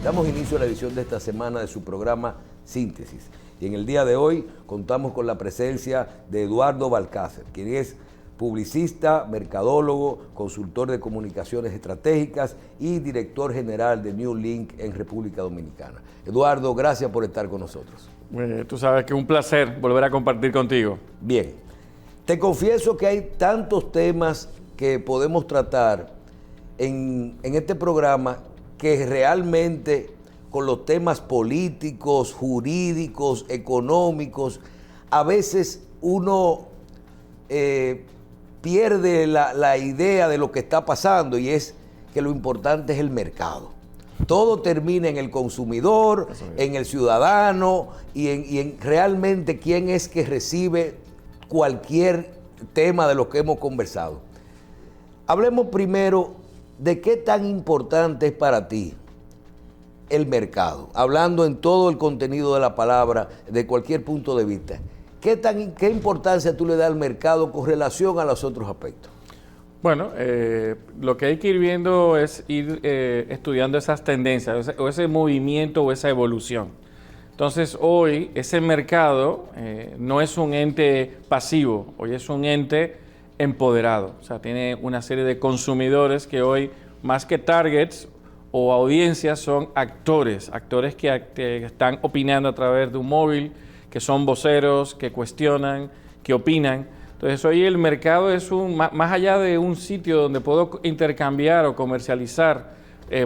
Damos inicio a la edición de esta semana de su programa Síntesis. Y en el día de hoy contamos con la presencia de Eduardo Balcácer, quien es publicista, mercadólogo, consultor de comunicaciones estratégicas y director general de New Link en República Dominicana. Eduardo, gracias por estar con nosotros. Tú sabes que es un placer volver a compartir contigo. Bien, te confieso que hay tantos temas que podemos tratar en este programa que realmente con los temas políticos, jurídicos, económicos, a veces uno pierde la idea de lo que está pasando, y es que lo importante es el mercado. Todo termina en el consumidor, en el ciudadano y en realmente quién es que recibe cualquier tema de lo que hemos conversado. Hablemos primero de qué tan importante es para ti el mercado, hablando en todo el contenido de la palabra, de cualquier punto de vista. ¿Qué importancia tú le das al mercado con relación a los otros aspectos? Bueno, lo que hay que ir viendo es ir estudiando esas tendencias, o ese movimiento o esa evolución. Entonces, hoy ese mercado no es un ente pasivo, hoy es un ente empoderado. O sea, tiene una serie de consumidores que hoy, más que targets o audiencias, son actores que están opinando a través de un móvil, que son voceros, que cuestionan, que opinan. Entonces hoy el mercado es más allá de un sitio donde puedo intercambiar o comercializar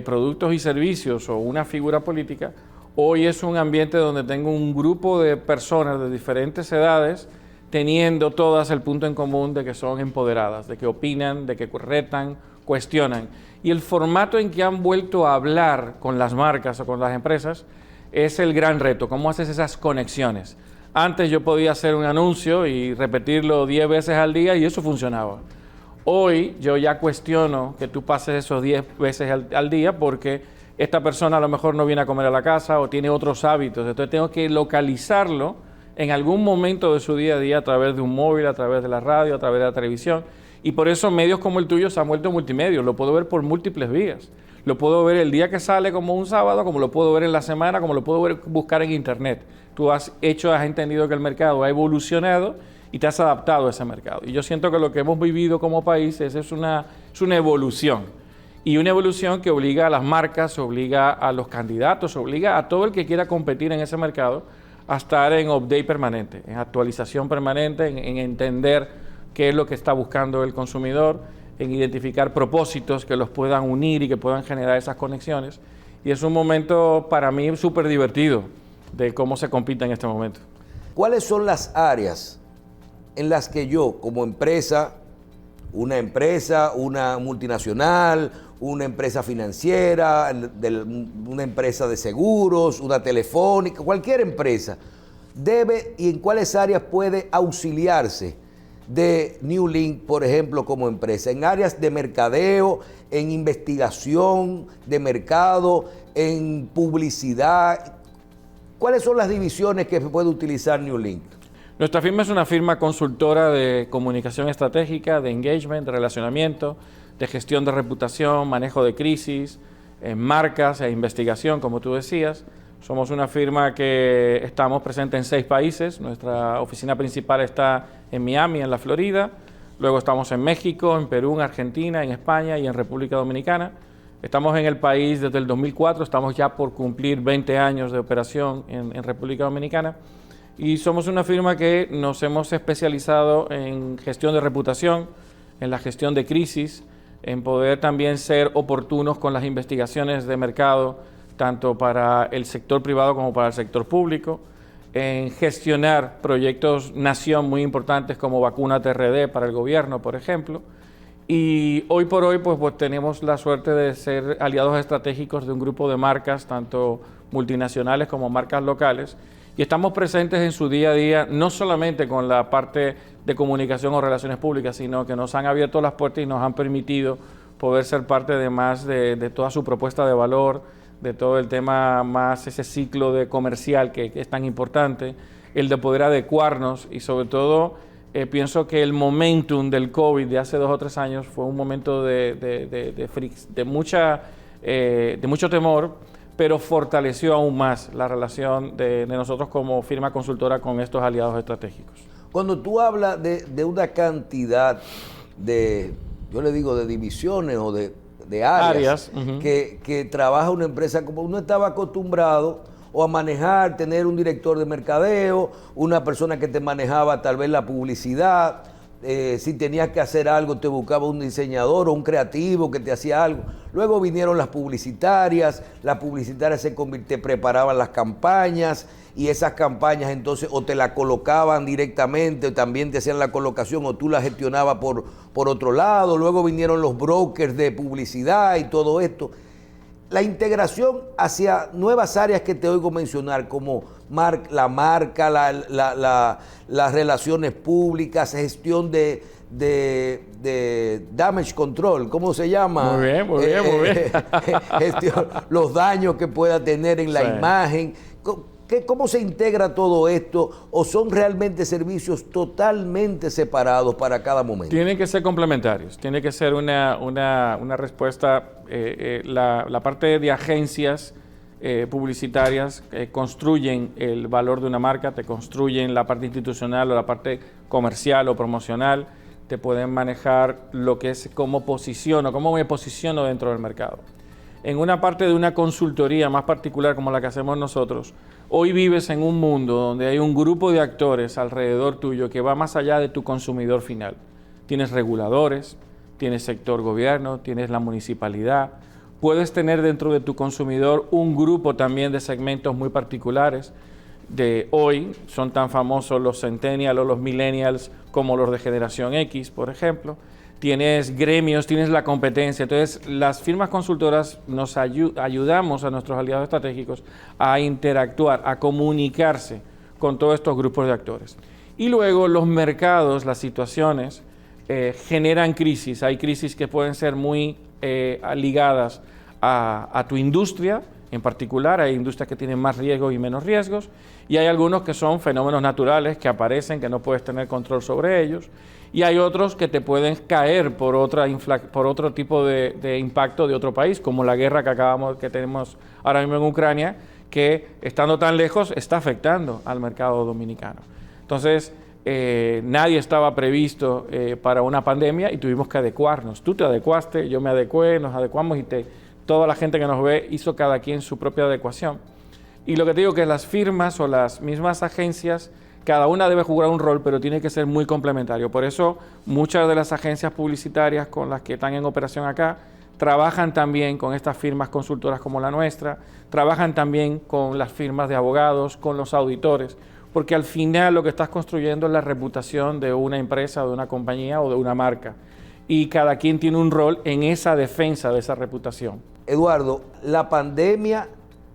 productos y servicios o una figura política, hoy es un ambiente donde tengo un grupo de personas de diferentes edades teniendo todas el punto en común de que son empoderadas, de que opinan, de que retan, cuestionan. Y el formato en que han vuelto a hablar con las marcas o con las empresas es el gran reto. ¿Cómo haces esas conexiones? Antes yo podía hacer un anuncio y repetirlo 10 veces al día y eso funcionaba. Hoy yo ya cuestiono que tú pases esos 10 veces al día porque esta persona a lo mejor no viene a comer a la casa o tiene otros hábitos. Entonces tengo que localizarlo en algún momento de su día a día a través de un móvil, a través de la radio, a través de la televisión. Y por eso medios como el tuyo se han vuelto multimedios. Lo puedo ver por múltiples vías. Lo puedo ver el día que sale como un sábado, como lo puedo ver en la semana, como lo puedo buscar en internet. Tú has entendido que el mercado ha evolucionado y te has adaptado a ese mercado. Y yo siento que lo que hemos vivido como país es una evolución. Y una evolución que obliga a las marcas, obliga a los candidatos, obliga a todo el que quiera competir en ese mercado a estar en update permanente, en actualización permanente, en entender qué es lo que está buscando el consumidor, en identificar propósitos que los puedan unir y que puedan generar esas conexiones. Y es un momento para mí súper divertido de cómo se compite en este momento. ¿Cuáles son las áreas en las que yo, como empresa, una multinacional, una empresa financiera, una empresa de seguros, una telefónica, cualquier empresa, debe y en cuáles áreas puede auxiliarse de New Link, por ejemplo, como empresa? En áreas de mercadeo, en investigación de mercado, en publicidad. ¿Cuáles son las divisiones que puede utilizar New Link? Nuestra firma es una firma consultora de comunicación estratégica, de engagement, de relacionamiento, de gestión de reputación, manejo de crisis, marcas e investigación, como tú decías. Somos una firma que estamos presentes en 6 países. Nuestra oficina principal está en Miami, en la Florida. Luego estamos en México, en Perú, en Argentina, en España y en República Dominicana. Estamos en el país desde el 2004, estamos ya por cumplir 20 años de operación en República Dominicana. Y somos una firma que nos hemos especializado en gestión de reputación, en la gestión de crisis, en poder también ser oportunos con las investigaciones de mercado, tanto para el sector privado como para el sector público, en gestionar proyectos nación muy importantes como vacuna TRD para el gobierno, por ejemplo. Y hoy por hoy pues tenemos la suerte de ser aliados estratégicos de un grupo de marcas, tanto multinacionales como marcas locales, y estamos presentes en su día a día, no solamente con la parte de comunicación o relaciones públicas, sino que nos han abierto las puertas y nos han permitido poder ser parte de más de toda su propuesta de valor, de todo el tema más ese ciclo de comercial que es tan importante, el de poder adecuarnos y sobre todo pienso que el momentum del COVID de hace 2 o 3 años fue un momento de mucho temor, pero fortaleció aún más la relación de nosotros como firma consultora con estos aliados estratégicos. Cuando tú hablas de una cantidad de, yo le digo, de divisiones o de áreas que trabaja una empresa, como uno estaba acostumbrado o a manejar, tener un director de mercadeo, una persona que te manejaba tal vez la publicidad, si tenías que hacer algo te buscaba un diseñador o un creativo que te hacía algo. Luego vinieron las publicitarias te preparaban las campañas y esas campañas entonces o te la colocaban directamente o también te hacían la colocación o tú la gestionabas por otro lado. Luego vinieron los brokers de publicidad y todo esto. La integración hacia nuevas áreas que te oigo mencionar, como la marca, las relaciones públicas, gestión de damage control, ¿cómo se llama? Muy bien, muy bien, muy bien. Los daños que pueda tener en la imagen. ¿Cómo se integra todo esto? ¿O son realmente servicios totalmente separados para cada momento? Tienen que ser complementarios, tiene que ser una respuesta. La parte de agencias publicitarias construyen el valor de una marca, te construyen la parte institucional o la parte comercial o promocional, te pueden manejar lo que es cómo me posiciono dentro del mercado. En una parte de una consultoría más particular como la que hacemos nosotros, hoy vives en un mundo donde hay un grupo de actores alrededor tuyo que va más allá de tu consumidor final. Tienes reguladores, tienes sector gobierno, tienes la municipalidad, puedes tener dentro de tu consumidor un grupo también de segmentos muy particulares. De hoy son tan famosos los centennials o los millennials como los de generación X, por ejemplo. Tienes gremios, tienes la competencia. Entonces, las firmas consultoras nos ayudamos a nuestros aliados estratégicos a interactuar, a comunicarse con todos estos grupos de actores. Y luego los mercados, las situaciones, generan crisis. Hay crisis que pueden ser muy ligadas a tu industria. En particular, hay industrias que tienen más riesgos y menos riesgos, y hay algunos que son fenómenos naturales que aparecen, que no puedes tener control sobre ellos, y hay otros que te pueden caer por otro tipo de impacto de otro país, como la guerra que tenemos ahora mismo en Ucrania, que estando tan lejos está afectando al mercado dominicano. Entonces, nadie estaba previsto para una pandemia y tuvimos que adecuarnos. Tú te adecuaste, yo me adecué, nos adecuamos y toda la gente que nos ve hizo cada quien su propia adecuación. Y lo que te digo que las firmas o las mismas agencias, cada una debe jugar un rol, pero tiene que ser muy complementario. Por eso muchas de las agencias publicitarias con las que están en operación acá trabajan también con estas firmas consultoras como la nuestra, trabajan también con las firmas de abogados, con los auditores, porque al final lo que estás construyendo es la reputación de una empresa, de una compañía o de una marca. Y cada quien tiene un rol en esa defensa de esa reputación. Eduardo, la pandemia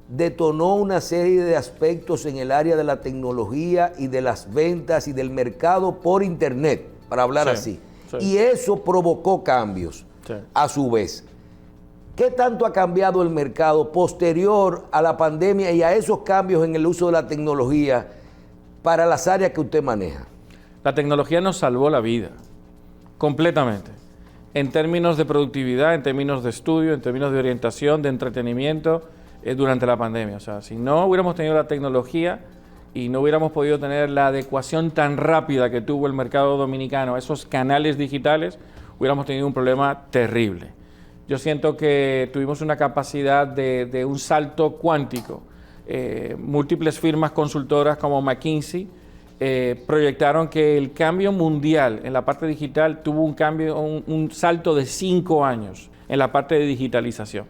detonó una serie de aspectos en el área de la tecnología y de las ventas y del mercado por internet, para hablar así. Sí. Y eso provocó cambios a su vez. ¿Qué tanto ha cambiado el mercado posterior a la pandemia y a esos cambios en el uso de la tecnología para las áreas que usted maneja? La tecnología nos salvó la vida, completamente. En términos de productividad, en términos de estudio, en términos de orientación, de entretenimiento, durante la pandemia. O sea, si no hubiéramos tenido la tecnología y no hubiéramos podido tener la adecuación tan rápida que tuvo el mercado dominicano a esos canales digitales, hubiéramos tenido un problema terrible. Yo siento que tuvimos una capacidad de un salto cuántico. Múltiples firmas consultoras como McKinsey proyectaron que el cambio mundial en la parte digital tuvo un salto de 5 años en la parte de digitalización.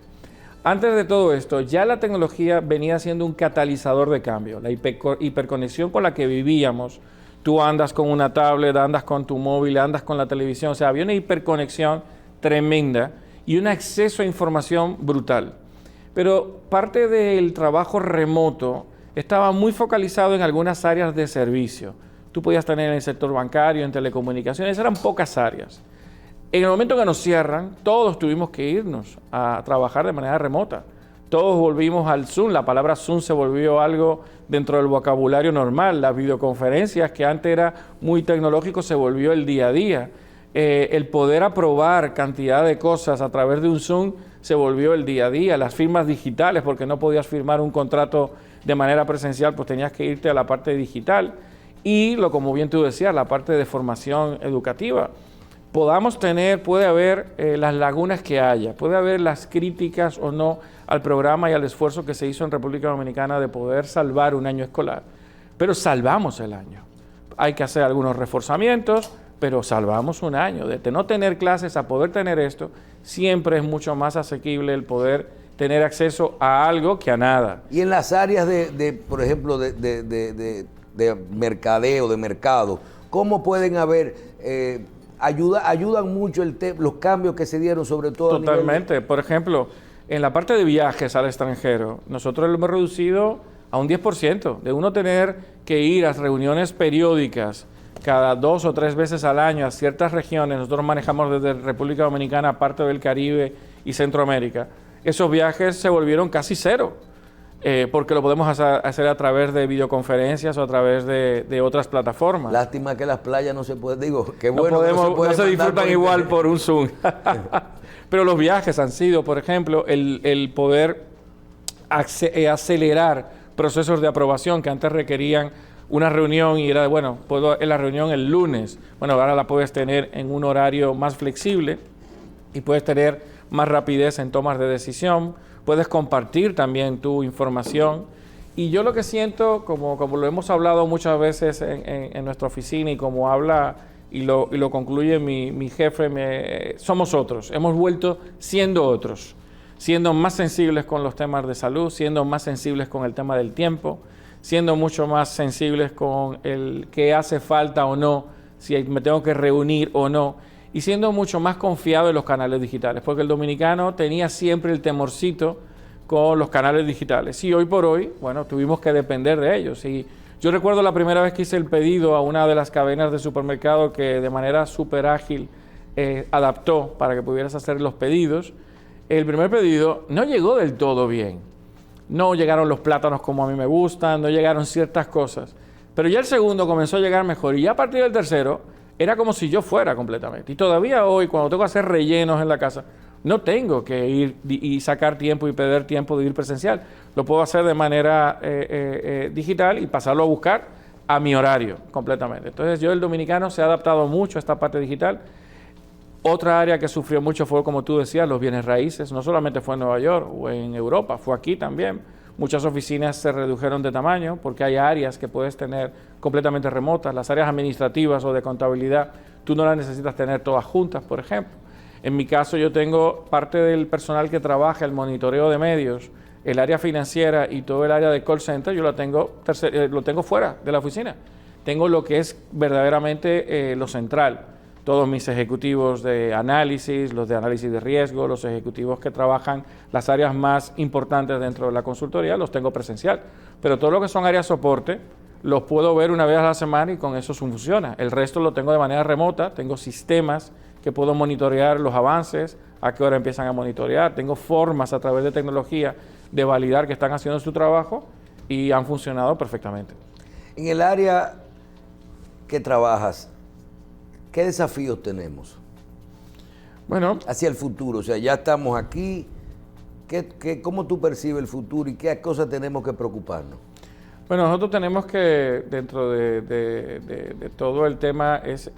Antes de todo esto, ya la tecnología venía siendo un catalizador de cambio. La hiperconexión con la que vivíamos, tú andas con una tablet, andas con tu móvil, andas con la televisión, o sea, había una hiperconexión tremenda y un acceso a información brutal. Pero parte del trabajo remoto estaba muy focalizado en algunas áreas de servicio. Tú podías tener en el sector bancario, en telecomunicaciones, eran pocas áreas. En el momento que nos cierran, todos tuvimos que irnos a trabajar de manera remota. Todos volvimos al Zoom, la palabra Zoom se volvió algo dentro del vocabulario normal. Las videoconferencias, que antes era muy tecnológico, se volvió el día a día. El poder aprobar cantidad de cosas a través de un Zoom se volvió el día a día, las firmas digitales, porque no podías firmar un contrato de manera presencial, pues tenías que irte a la parte digital. Y como bien tú decías, la parte de formación educativa. Puede haber las lagunas que haya, puede haber las críticas o no al programa y al esfuerzo que se hizo en República Dominicana de poder salvar un año escolar, pero salvamos el año. Hay que hacer algunos reforzamientos, pero salvamos un año. De no tener clases a poder tener esto, siempre es mucho más asequible el poder tener acceso a algo que a nada. Y en las áreas por ejemplo, de mercadeo, de mercado, ¿cómo pueden haber, ayudan mucho los cambios que se dieron, sobre todo? Totalmente. Por ejemplo, en la parte de viajes al extranjero, nosotros lo hemos reducido a un 10%, de uno tener que ir a reuniones periódicas cada 2 o 3 veces al año a ciertas regiones. Nosotros manejamos desde República Dominicana, parte del Caribe y Centroamérica. Esos viajes se volvieron casi cero, porque lo podemos hacer a través de videoconferencias o a través de otras plataformas. Lástima que las playas no se pueden, digo, qué bueno, no se disfrutan igual por un Zoom. Pero los viajes han sido, por ejemplo, el poder acelerar procesos de aprobación que antes requerían una reunión y era de, bueno, puedo en la reunión el lunes. Bueno, ahora la puedes tener en un horario más flexible y puedes tener más rapidez en tomas de decisión. Puedes compartir también tu información. Y yo lo que siento, como lo hemos hablado muchas veces en nuestra oficina y como habla y lo concluye mi jefe, somos otros. Hemos vuelto siendo otros, siendo más sensibles con los temas de salud, siendo más sensibles con el tema del tiempo, siendo mucho más sensibles con el qué hace falta o no, si me tengo que reunir o no, y siendo mucho más confiado en los canales digitales, porque el dominicano tenía siempre el temorcito con los canales digitales, y hoy por hoy, bueno, tuvimos que depender de ellos. Y yo recuerdo la primera vez que hice el pedido a una de las cadenas de supermercado que de manera súper ágil adaptó para que pudieras hacer los pedidos. El primer pedido no llegó del todo bien. No llegaron los plátanos como a mí me gustan, no llegaron ciertas cosas. Pero ya el segundo comenzó a llegar mejor y ya a partir del tercero era como si yo fuera completamente. Y todavía hoy, cuando tengo que hacer rellenos en la casa, no tengo que ir y sacar tiempo y perder tiempo de ir presencial. Lo puedo hacer de manera digital y pasarlo a buscar a mi horario completamente. Entonces el dominicano se ha adaptado mucho a esta parte digital. Otra área que sufrió mucho fue, como tú decías, los bienes raíces. No solamente fue en Nueva York o en Europa, fue aquí también. Muchas oficinas se redujeron de tamaño porque hay áreas que puedes tener completamente remotas. Las áreas administrativas o de contabilidad, tú no las necesitas tener todas juntas, por ejemplo. En mi caso, yo tengo parte del personal que trabaja el monitoreo de medios, el área financiera y todo el área de call center, yo lo tengo fuera de la oficina. Tengo lo que es verdaderamente lo central. Todos mis ejecutivos de análisis, los de análisis de riesgo, los ejecutivos que trabajan las áreas más importantes dentro de la consultoría, los tengo presencial. Pero todo lo que son áreas de soporte, los puedo ver una vez a la semana y con eso funciona. El resto lo tengo de manera remota, tengo sistemas que puedo monitorear los avances, a qué hora empiezan a monitorear, tengo formas a través de tecnología de validar que están haciendo su trabajo y han funcionado perfectamente. En el área que trabajas, ¿qué desafíos tenemos? Bueno, hacia el futuro, o sea, ya estamos aquí, ¿cómo tú percibes el futuro y qué cosas tenemos que preocuparnos? Bueno, nosotros tenemos que, dentro de todo el tema, es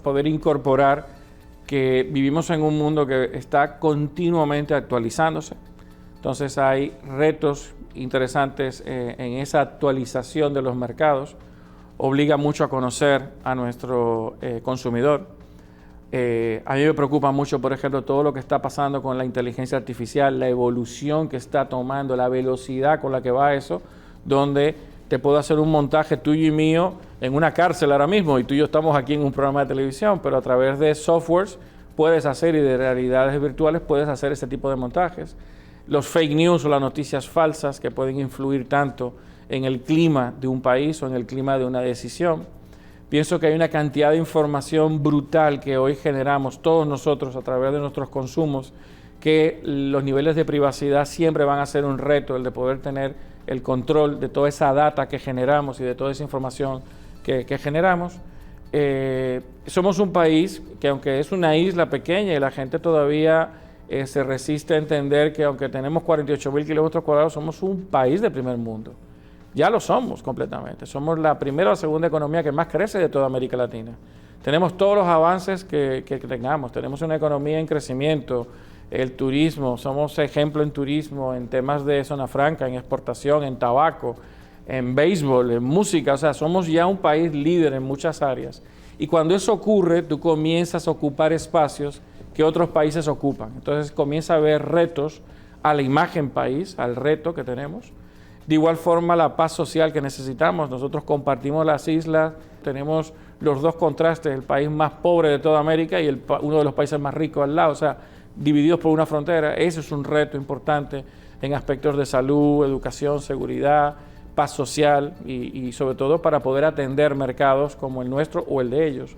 poder incorporar que vivimos en un mundo que está continuamente actualizándose. Entonces hay retos interesantes en esa actualización de los mercados. Obliga mucho a conocer a nuestro consumidor. A mí me preocupa mucho, por ejemplo, todo lo que está pasando con la inteligencia artificial, la evolución que está tomando, la velocidad con la que va eso, donde te puedo hacer un montaje tuyo y mío en una cárcel ahora mismo, y tú y yo estamos aquí en un programa de televisión, pero a través de softwares puedes hacer y de realidades virtuales puedes hacer ese tipo de montajes. Los fake news o las noticias falsas que pueden influir tanto en el clima de un país o en el clima de una decisión. Pienso que hay una cantidad de información brutal que hoy generamos todos nosotros a través de nuestros consumos, que los niveles de privacidad siempre van a ser un reto, el de poder tener el control de toda esa data que generamos y de toda esa información que generamos. Somos un país que, aunque es una isla pequeña y la gente todavía se resiste a entender que aunque tenemos 48.000 kilómetros cuadrados, somos un país de primer mundo. Ya lo somos completamente. Somos la primera o segunda economía que más crece de toda América Latina. Tenemos todos los avances que tengamos. Tenemos una economía en crecimiento, el turismo, somos ejemplo en turismo, en temas de zona franca, en exportación, en tabaco, en béisbol, en música. O sea, somos ya un país líder en muchas áreas. Y cuando eso ocurre, tú comienzas a ocupar espacios que otros países ocupan. Entonces comienza a haber retos a la imagen país, al reto que tenemos. De igual forma, la paz social que necesitamos. Nosotros compartimos las islas, tenemos los dos contrastes, el país más pobre de toda América y uno de los países más ricos al lado, o sea, divididos por una frontera. Ese es un reto importante en aspectos de salud, educación, seguridad, paz social y sobre todo para poder atender mercados como el nuestro o el de ellos.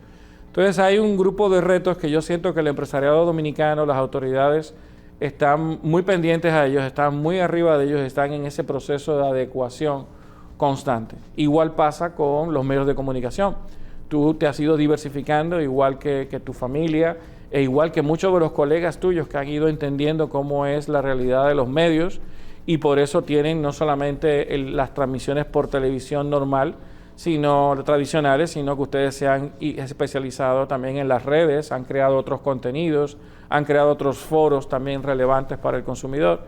Entonces hay un grupo de retos que yo siento que el empresariado dominicano, las autoridades, están muy pendientes a ellos, están muy arriba de ellos, están en ese proceso de adecuación constante. Igual pasa con los medios de comunicación. Tú te has ido diversificando igual que tu familia e igual que muchos de los colegas tuyos que han ido entendiendo cómo es la realidad de los medios y por eso tienen no solamente las transmisiones por televisión normal, sino tradicionales, sino que ustedes se han especializado también en las redes, han creado otros contenidos, han creado otros foros también relevantes para el consumidor.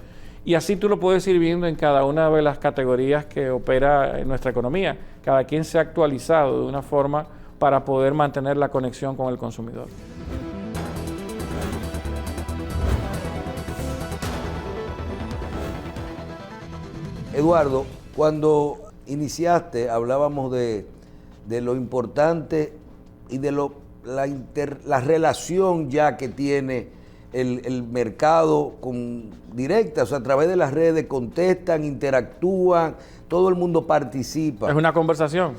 Y así tú lo puedes ir viendo en cada una de las categorías que opera en nuestra economía. Cada quien se ha actualizado de una forma para poder mantener la conexión con el consumidor. Eduardo, cuando iniciaste hablábamos de lo importante y de la relación ya que tiene el mercado directa, o sea, a través de las redes contestan, interactúan, todo el mundo participa. Es una conversación.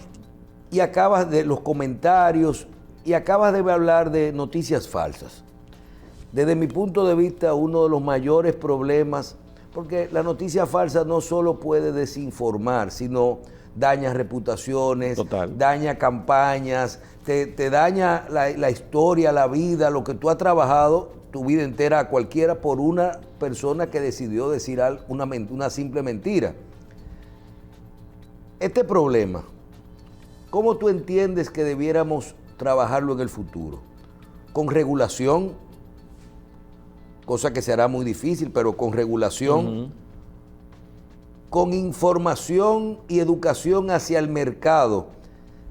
Y acabas de los comentarios y acabas de hablar de noticias falsas. Desde mi punto de vista, uno de los mayores problemas, porque la noticia falsa no solo puede desinformar, sino daña reputaciones, total, daña campañas, te daña la historia, la vida, lo que tú has trabajado tu vida entera a cualquiera por una persona que decidió decir una simple mentira. Este problema, ¿cómo tú entiendes que debiéramos trabajarlo en el futuro? ¿Con regulación? Cosa que será muy difícil, pero con regulación, con información y educación hacia el mercado,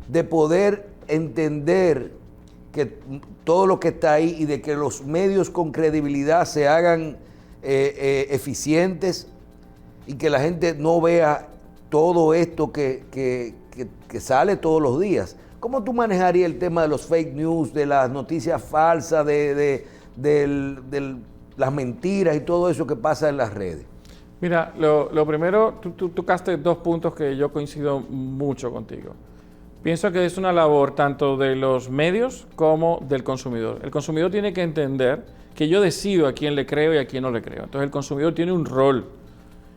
de poder entender que todo lo que está ahí y de que los medios con credibilidad se hagan eficientes y que la gente no vea todo esto que sale todos los días. ¿Cómo tú manejarías el tema de los fake news, de las noticias falsas, de las mentiras y todo eso que pasa en las redes? Mira, lo primero, tú tocaste dos puntos que yo coincido mucho contigo. Pienso que es una labor tanto de los medios como del consumidor. El consumidor tiene que entender que yo decido a quién le creo y a quién no le creo. Entonces el consumidor tiene un rol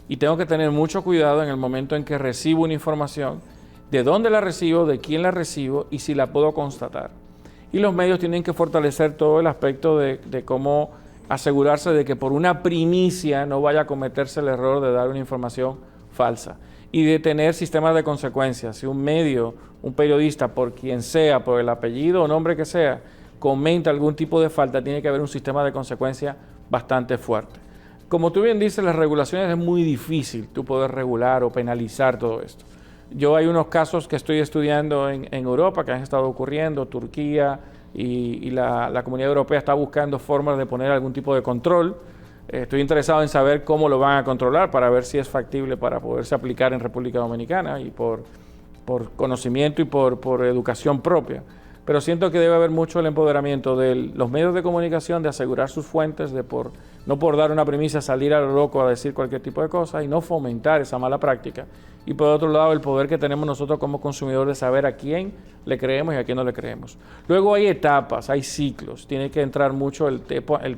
y tengo que tener mucho cuidado en el momento en que recibo una información, de dónde la recibo, de quién la recibo y si la puedo constatar. Y los medios tienen que fortalecer todo el aspecto de cómo asegurarse de que por una primicia no vaya a cometerse el error de dar una información falsa y de tener sistemas de consecuencias. Si un medio, un periodista, por quien sea, por el apellido o nombre que sea, comenta algún tipo de falta, tiene que haber un sistema de consecuencias bastante fuerte. Como tú bien dices, las regulaciones es muy difícil tú poder regular o penalizar todo esto. Yo hay unos casos que estoy estudiando en Europa que han estado ocurriendo, Turquía y la Comunidad Europea está buscando formas de poner algún tipo de control. Estoy interesado en saber cómo lo van a controlar para ver si es factible para poderse aplicar en República Dominicana y por conocimiento y por educación propia. Pero siento que debe haber mucho el empoderamiento de los medios de comunicación, de asegurar sus fuentes, no por dar una premisa salir a lo loco a decir cualquier tipo de cosa y no fomentar esa mala práctica. Y por otro lado, el poder que tenemos nosotros como consumidores de saber a quién le creemos y a quién no le creemos. Luego hay etapas, hay ciclos, tiene que entrar mucho el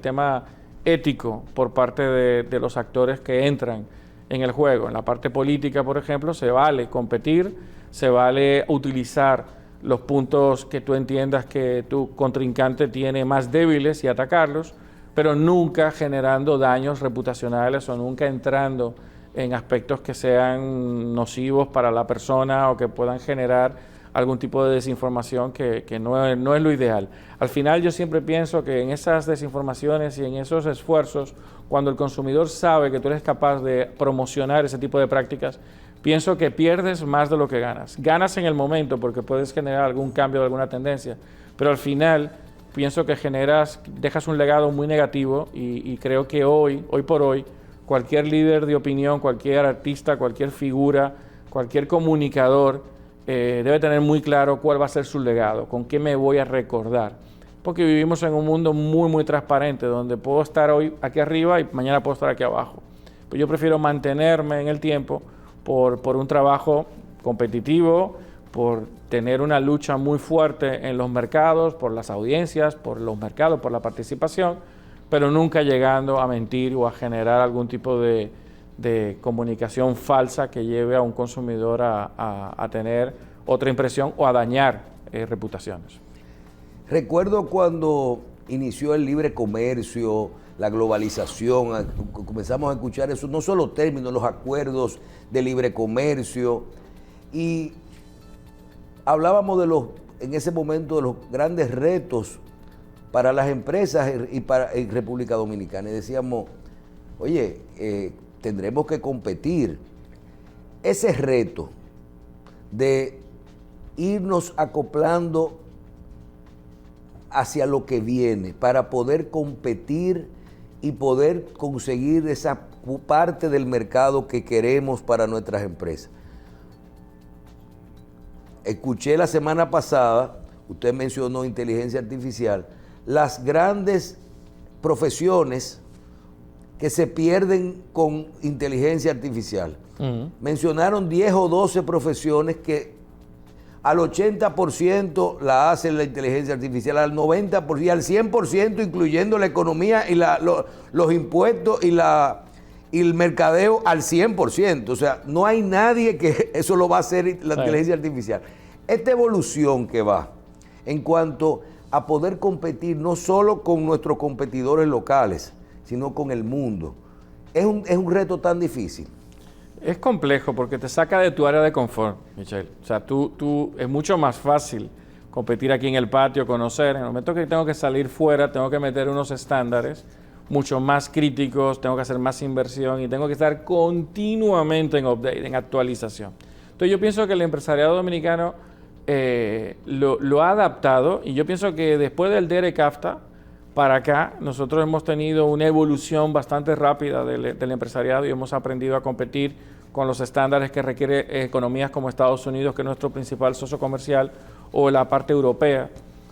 tema ético por parte de los actores que entran en el juego. En la parte política, por ejemplo, se vale competir, se vale utilizar los puntos que tú entiendas que tu contrincante tiene más débiles y atacarlos, pero nunca generando daños reputacionales o nunca entrando en aspectos que sean nocivos para la persona o que puedan generar algún tipo de desinformación que no es lo ideal. Al final yo siempre pienso que en esas desinformaciones y en esos esfuerzos, cuando el consumidor sabe que tú eres capaz de promocionar ese tipo de prácticas, pienso que pierdes más de lo que ganas. Ganas en el momento porque puedes generar algún cambio de alguna tendencia, pero al final pienso que dejas un legado muy negativo y creo que hoy por hoy, cualquier líder de opinión, cualquier artista, cualquier figura, cualquier comunicador debe tener muy claro cuál va a ser su legado, con qué me voy a recordar. Porque vivimos en un mundo muy, muy transparente, donde puedo estar hoy aquí arriba y mañana puedo estar aquí abajo. Pero yo prefiero mantenerme en el tiempo por un trabajo competitivo, por tener una lucha muy fuerte en los mercados, por las audiencias, por los mercados, por la participación, pero nunca llegando a mentir o a generar algún tipo de comunicación falsa que lleve a un consumidor a tener otra impresión o a dañar reputaciones. Recuerdo cuando inició el libre comercio, la globalización, comenzamos a escuchar eso, no solo términos, los acuerdos de libre comercio, y hablábamos en ese momento de los grandes retos para las empresas y para República Dominicana, y decíamos, oye, tendremos que competir. Ese reto de irnos acoplando hacia lo que viene para poder competir y poder conseguir esa parte del mercado que queremos para nuestras empresas. Escuché la semana pasada, usted mencionó inteligencia artificial, las grandes profesiones que se pierden con inteligencia artificial. Mencionaron 10 o 12 profesiones que al 80% la hace la inteligencia artificial, al 90% y al 100%, incluyendo la economía y los impuestos y el mercadeo al 100%. O sea, no hay nadie que eso lo va a hacer la inteligencia artificial. Esta evolución que va en cuanto a poder competir no solo con nuestros competidores locales, sino con el mundo, es un reto tan difícil. Es complejo porque te saca de tu área de confort, Michelle. O sea, es mucho más fácil competir aquí en el patio, conocer. En el momento que tengo que salir fuera, tengo que meter unos estándares mucho más críticos, tengo que hacer más inversión y tengo que estar continuamente en update, en actualización. Entonces yo pienso que el empresariado dominicano lo ha adaptado, y yo pienso que después del DERECAFTA para acá, nosotros hemos tenido una evolución bastante rápida del empresariado y hemos aprendido a competir con los estándares que requiere economías como Estados Unidos, que es nuestro principal socio comercial, o la parte europea.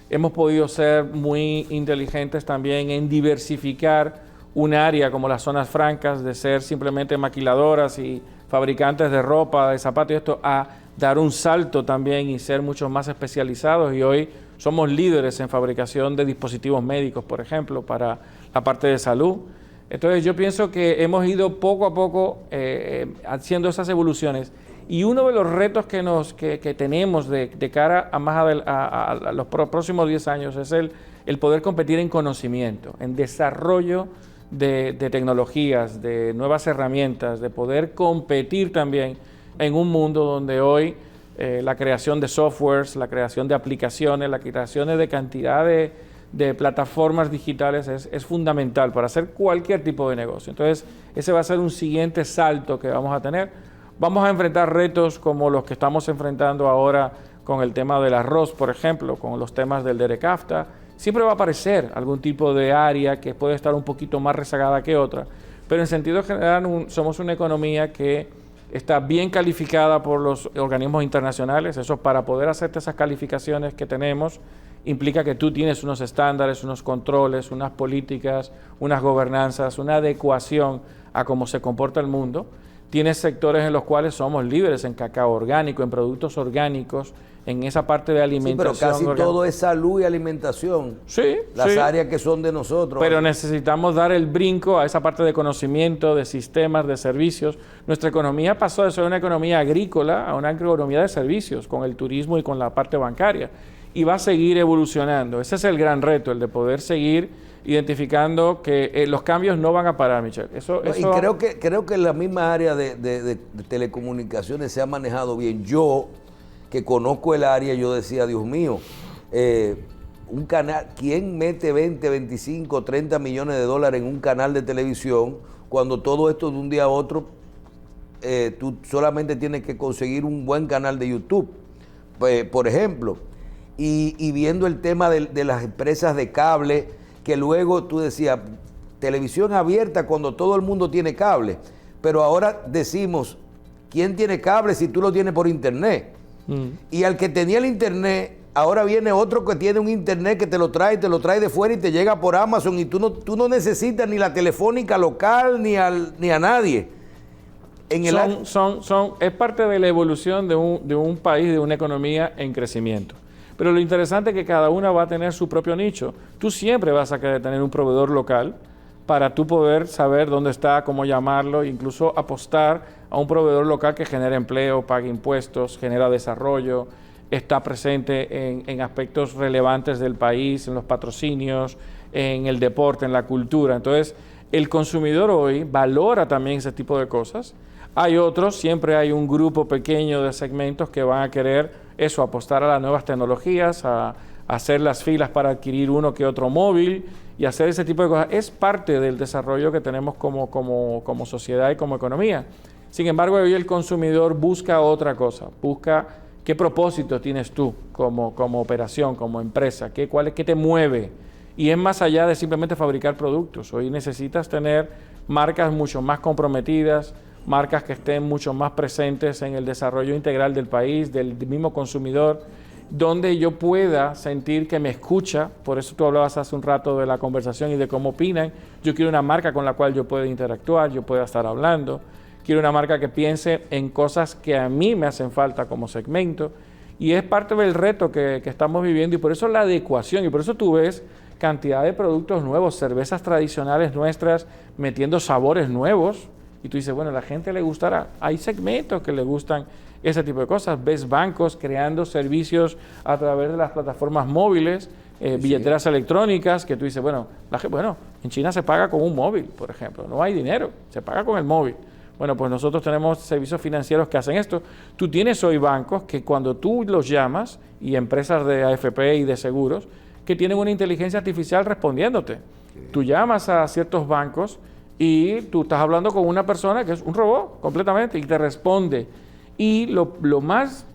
Hemos podido ser muy inteligentes también en diversificar un área como las zonas francas, de ser simplemente maquiladoras y fabricantes de ropa, de zapatos y esto, a dar un salto también y ser mucho más especializados, y hoy somos líderes en fabricación de dispositivos médicos, por ejemplo, para la parte de salud. Entonces yo pienso que hemos ido poco a poco haciendo esas evoluciones, y uno de los retos que tenemos de cara a los próximos 10 años es el poder competir en conocimiento, en desarrollo de tecnologías, de nuevas herramientas, de poder competir también en un mundo donde hoy la creación de softwares, la creación de aplicaciones, la creación de cantidad de plataformas digitales es fundamental para hacer cualquier tipo de negocio. Entonces, ese va a ser un siguiente salto que vamos a tener. Vamos a enfrentar retos como los que estamos enfrentando ahora con el tema del arroz, por ejemplo, con los temas del DERECAFTA. Siempre va a aparecer algún tipo de área que puede estar un poquito más rezagada que otra, pero en sentido general somos una economía que está bien calificada por los organismos internacionales. Eso, para poder hacerte esas calificaciones que tenemos, implica que tú tienes unos estándares, unos controles, unas políticas, unas gobernanzas, una adecuación a cómo se comporta el mundo. Tienes sectores en los cuales somos líderes en cacao orgánico, en productos orgánicos, en esa parte de alimentación. Sí, pero casi todo es salud y alimentación. Sí, las áreas que son de nosotros. Pero necesitamos dar el brinco a esa parte de conocimiento, de sistemas, de servicios. Nuestra economía pasó de ser una economía agrícola a una economía de servicios, con el turismo y con la parte bancaria. y va a seguir evolucionando. Ese es el gran reto, el de poder seguir identificando que los cambios no van a parar, Michelle. Y creo que la misma área de telecomunicaciones se ha manejado bien. Yo, que conozco el área, yo decía, Dios mío, un canal, ¿quién mete 20, 25, 30 millones de dólares en un canal de televisión cuando todo esto de un día a otro tú solamente tienes que conseguir un buen canal de YouTube, por ejemplo? Y viendo el tema de las empresas de cable, que luego tú decías, televisión abierta cuando todo el mundo tiene cable, pero ahora decimos, ¿quién tiene cable si tú lo tienes por internet? Y al que tenía el internet, ahora viene otro que tiene un internet que te lo trae de fuera y te llega por Amazon, y tú no necesitas ni la telefónica local ni a nadie. Es parte de la evolución de un país, de una economía en crecimiento. Pero lo interesante es que cada una va a tener su propio nicho. Tú siempre vas a querer tener un proveedor local para tú poder saber dónde está, cómo llamarlo, incluso apostar a un proveedor local que genera empleo, paga impuestos, genera desarrollo, está presente en aspectos relevantes del país, en los patrocinios, en el deporte, en la cultura. Entonces, el consumidor hoy valora también ese tipo de cosas. Hay otros, siempre hay un grupo pequeño de segmentos que van a querer eso, apostar a las nuevas tecnologías, a hacer las filas para adquirir uno que otro móvil y hacer ese tipo de cosas. Es parte del desarrollo que tenemos como sociedad y como economía. Sin embargo, hoy el consumidor busca otra cosa, busca qué propósito tienes tú como operación, como empresa, qué te mueve. Y es más allá de simplemente fabricar productos. Hoy necesitas tener marcas mucho más comprometidas, marcas que estén mucho más presentes en el desarrollo integral del país, del mismo consumidor, donde yo pueda sentir que me escucha. Por eso tú hablabas hace un rato de la conversación y de cómo opinan. Yo quiero una marca con la cual yo pueda interactuar, yo pueda estar hablando. Quiero una marca que piense en cosas que a mí me hacen falta como segmento. Y es parte del reto que estamos viviendo, y por eso la adecuación, y por eso tú ves cantidad de productos nuevos, cervezas tradicionales nuestras metiendo sabores nuevos. Y tú dices, bueno, a la gente le gustará. Hay segmentos que le gustan ese tipo de cosas. Ves bancos creando servicios a través de las plataformas móviles, billeteras electrónicas, que tú dices, bueno, en China se paga con un móvil, por ejemplo. No hay dinero, se paga con el móvil. Bueno, pues nosotros tenemos servicios financieros que hacen esto. Tú tienes hoy bancos que cuando tú los llamas, y empresas de AFP y de seguros, que tienen una inteligencia artificial respondiéndote. Tú llamas a ciertos bancos y tú estás hablando con una persona que es un robot completamente y te responde. Y lo más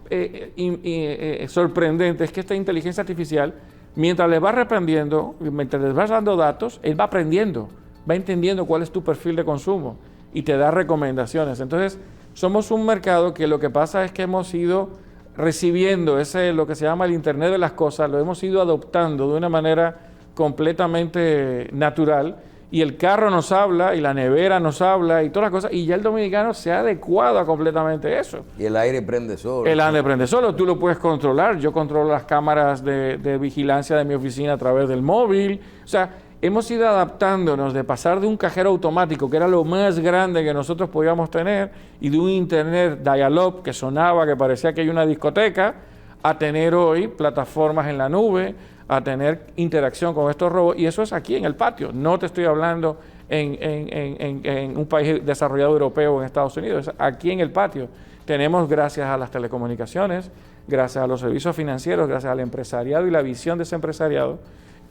sorprendente es que esta inteligencia artificial, mientras le vas respondiendo, mientras les vas dando datos, él va aprendiendo, va entendiendo cuál es tu perfil de consumo y te da recomendaciones. Entonces, somos un mercado que lo que pasa es que hemos ido recibiendo lo que se llama el Internet de las cosas, lo hemos ido adoptando de una manera completamente natural. Y el carro nos habla, y la nevera nos habla, y todas las cosas, y ya el dominicano se ha adecuado a completamente eso. Y el aire prende solo. El aire prende solo, tú lo puedes controlar. Yo controlo las cámaras de vigilancia de mi oficina a través del móvil. O sea, hemos ido adaptándonos de pasar de un cajero automático, que era lo más grande que nosotros podíamos tener, y de un internet dial-up que sonaba, que parecía que hay una discoteca, a tener hoy plataformas en la nube, a tener interacción con estos robots, y eso es aquí en el patio. No te estoy hablando en un país desarrollado europeo o en Estados Unidos, es aquí en el patio. Tenemos, gracias a las telecomunicaciones, gracias a los servicios financieros, gracias al empresariado y la visión de ese empresariado,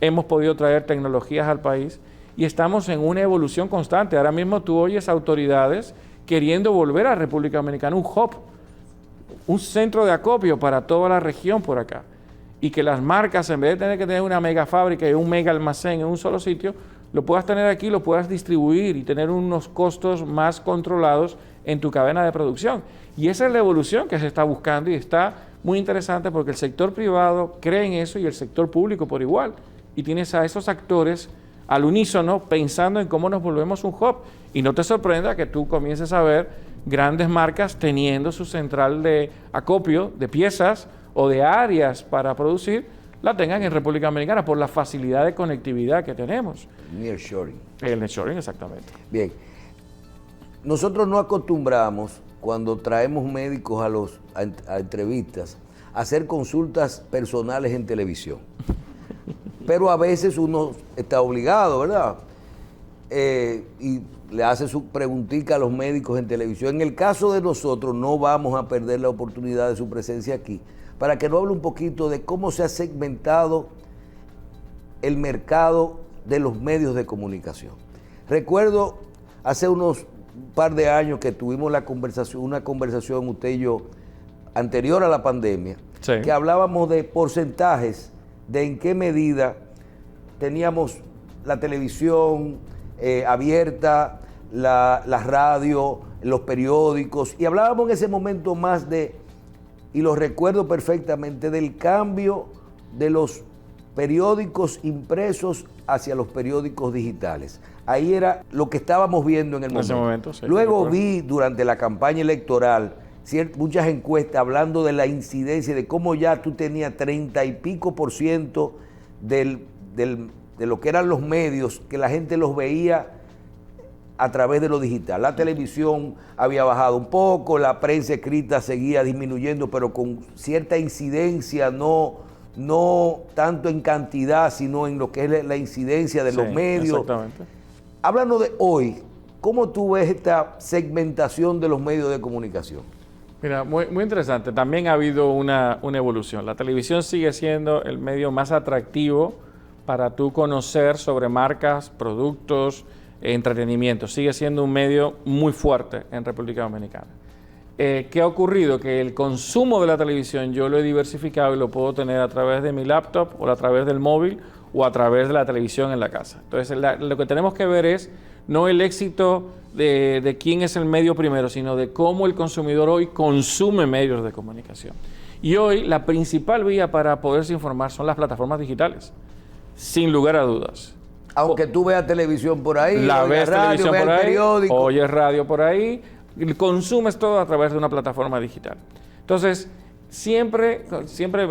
hemos podido traer tecnologías al país y estamos en una evolución constante. Ahora mismo tú oyes autoridades queriendo volver a República Dominicana un hub, un centro de acopio para toda la región por acá. Y que las marcas, en vez de tener que tener una mega fábrica y un mega almacén en un solo sitio, lo puedas tener aquí, lo puedas distribuir y tener unos costos más controlados en tu cadena de producción. Y esa es la evolución que se está buscando y está muy interesante porque el sector privado cree en eso y el sector público por igual. Y tienes a esos actores al unísono pensando en cómo nos volvemos un hub. Y no te sorprenda que tú comiences a ver grandes marcas teniendo su central de acopio de piezas o de áreas para producir, la tengan en República Dominicana por la facilidad de conectividad que tenemos. Nearshoring. El nearshoring, exactamente. Bien. Nosotros no acostumbramos, cuando traemos médicos a entrevistas, hacer consultas personales en televisión. Pero a veces uno está obligado, ¿verdad? Y le hace su preguntita a los médicos en televisión. En el caso de nosotros, no vamos a perder la oportunidad de su presencia aquí, para que nos hable un poquito de cómo se ha segmentado el mercado de los medios de comunicación. Recuerdo hace unos par de años que tuvimos una conversación usted y yo, anterior a la pandemia, sí, que hablábamos de porcentajes, de en qué medida teníamos la televisión abierta, la radio, los periódicos, y hablábamos en ese momento más y lo recuerdo perfectamente, del cambio de los periódicos impresos hacia los periódicos digitales. Ahí era lo que estábamos viendo en el momento. Sí, luego vi durante la campaña electoral muchas encuestas hablando de la incidencia, de cómo ya tú tenías 30 y pico % de lo que eran los medios, que la gente los veía a través de lo digital. La televisión había bajado un poco, la prensa escrita seguía disminuyendo, pero con cierta incidencia, no tanto en cantidad, sino en lo que es la incidencia de los medios. Exactamente. Háblanos de hoy, ¿cómo tú ves esta segmentación de los medios de comunicación? Mira, muy interesante. También ha habido una evolución. La televisión sigue siendo el medio más atractivo para tú conocer sobre marcas, productos, entretenimiento. Sigue siendo un medio muy fuerte en República Dominicana. ¿Qué ha ocurrido? Que el consumo de la televisión yo lo he diversificado y lo puedo tener a través de mi laptop o a través del móvil o a través de la televisión en la casa. Entonces, lo que tenemos que ver es no el éxito de quién es el medio primero, sino de cómo el consumidor hoy consume medios de comunicación. Y hoy la principal vía para poderse informar son las plataformas digitales, sin lugar a dudas. Aunque tú veas televisión por ahí, la ves radio, televisión por ahí, periódico, oyes radio por ahí, consumes todo a través de una plataforma digital. Entonces, siempre,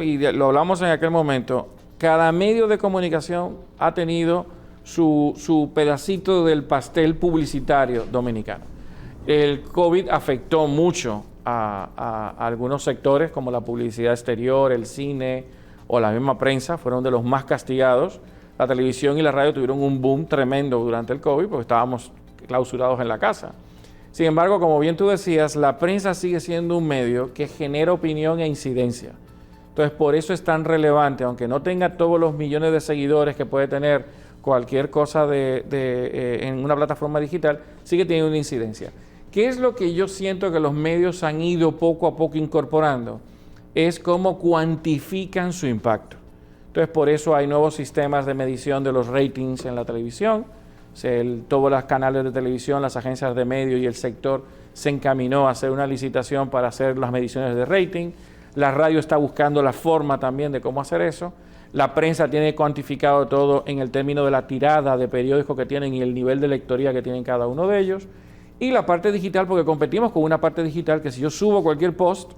y lo hablamos en aquel momento, cada medio de comunicación ha tenido su pedacito del pastel publicitario dominicano. El COVID afectó mucho a algunos sectores, como la publicidad exterior, el cine o la misma prensa, fueron de los más castigados. La televisión y la radio tuvieron un boom tremendo durante el COVID porque estábamos clausurados en la casa. Sin embargo, como bien tú decías, la prensa sigue siendo un medio que genera opinión e incidencia. Entonces, por eso es tan relevante, aunque no tenga todos los millones de seguidores que puede tener cualquier cosa en una plataforma digital, sigue teniendo una incidencia. ¿Qué es lo que yo siento que los medios han ido poco a poco incorporando? Es cómo cuantifican su impacto. Entonces, por eso hay nuevos sistemas de medición de los ratings en la televisión. Todos los canales de televisión, las agencias de medios y el sector se encaminó a hacer una licitación para hacer las mediciones de rating. La radio está buscando la forma también de cómo hacer eso. La prensa tiene cuantificado todo en el término de la tirada de periódicos que tienen y el nivel de lectoría que tienen cada uno de ellos. Y la parte digital, porque competimos con una parte digital que si yo subo cualquier post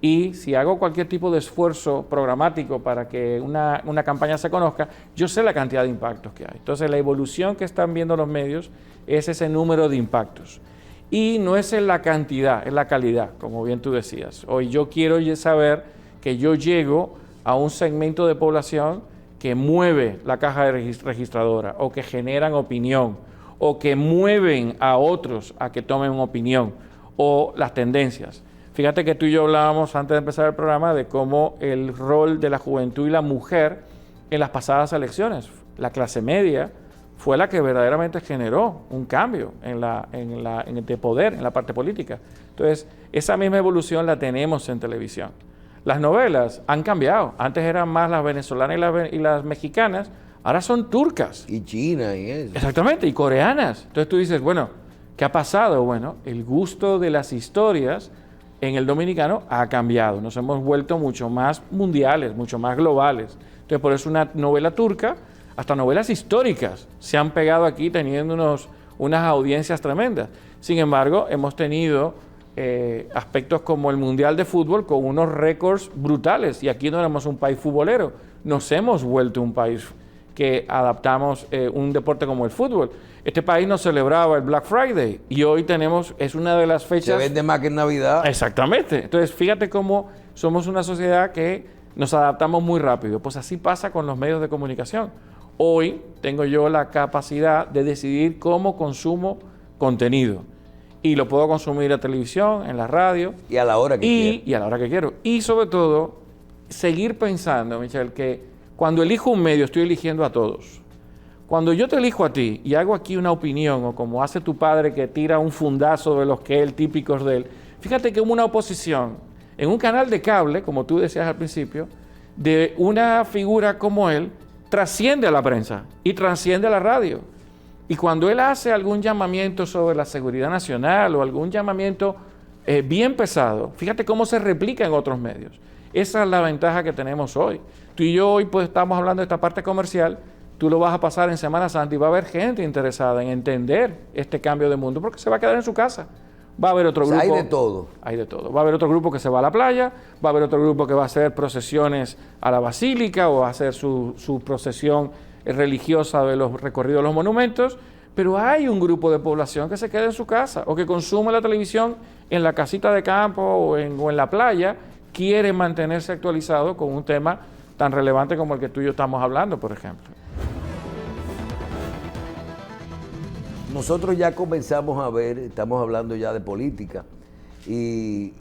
y si hago cualquier tipo de esfuerzo programático para que una campaña se conozca, yo sé la cantidad de impactos que hay. Entonces, la evolución que están viendo los medios es ese número de impactos. Y no es en la cantidad, es la calidad, como bien tú decías. Hoy yo quiero saber que yo llego a un segmento de población que mueve la caja registradora o que generan opinión o que mueven a otros a que tomen una opinión o las tendencias. Fíjate que tú y yo hablábamos antes de empezar el programa de cómo el rol de la juventud y la mujer en las pasadas elecciones, la clase media, fue la que verdaderamente generó un cambio en de poder, en la parte política. Entonces, esa misma evolución la tenemos en televisión. Las novelas han cambiado. Antes eran más las venezolanas y las mexicanas, ahora son turcas. Y China y eso. Exactamente, y coreanas. Entonces tú dices, bueno, ¿qué ha pasado? Bueno, el gusto de las historias en el dominicano ha cambiado. Nos hemos vuelto mucho más mundiales, mucho más globales. Entonces, por eso una novela turca, hasta novelas históricas, se han pegado aquí teniendo unas audiencias tremendas. Sin embargo, hemos tenido aspectos como el Mundial de Fútbol con unos récords brutales. Y aquí no éramos un país futbolero. Nos hemos vuelto un país que adaptamos un deporte como el fútbol. Este país no celebraba el Black Friday y hoy es una de las fechas... Se vende más que en Navidad. Exactamente. Entonces, fíjate cómo somos una sociedad que nos adaptamos muy rápido. Pues así pasa con los medios de comunicación. Hoy tengo yo la capacidad de decidir cómo consumo contenido. Y lo puedo consumir a televisión, en la radio. Y a la hora que quiero. Y a la hora que quiero. Y sobre todo, seguir pensando, Michelle, que cuando elijo un medio estoy eligiendo a todos. Cuando yo te elijo a ti y hago aquí una opinión, o como hace tu padre que tira un fundazo de los que él, típicos de él, fíjate que una oposición en un canal de cable, como tú decías al principio, de una figura como él, trasciende a la prensa y trasciende a la radio. Y cuando él hace algún llamamiento sobre la seguridad nacional o algún llamamiento bien pesado, fíjate cómo se replica en otros medios. Esa es la ventaja que tenemos hoy. Tú y yo hoy pues estamos hablando de esta parte comercial, tú lo vas a pasar en Semana Santa y va a haber gente interesada en entender este cambio de mundo porque se va a quedar en su casa. Va a haber otro grupo. Hay de todo. Hay de todo. Va a haber otro grupo que se va a la playa, va a haber otro grupo que va a hacer procesiones a la basílica o a hacer su procesión religiosa de los recorridos de los monumentos, pero hay un grupo de población que se queda en su casa o que consume la televisión en la casita de campo o en la playa, quiere mantenerse actualizado con un tema tan relevante como el que tú y yo estamos hablando, por ejemplo. Nosotros ya comenzamos a ver, estamos hablando ya de política, y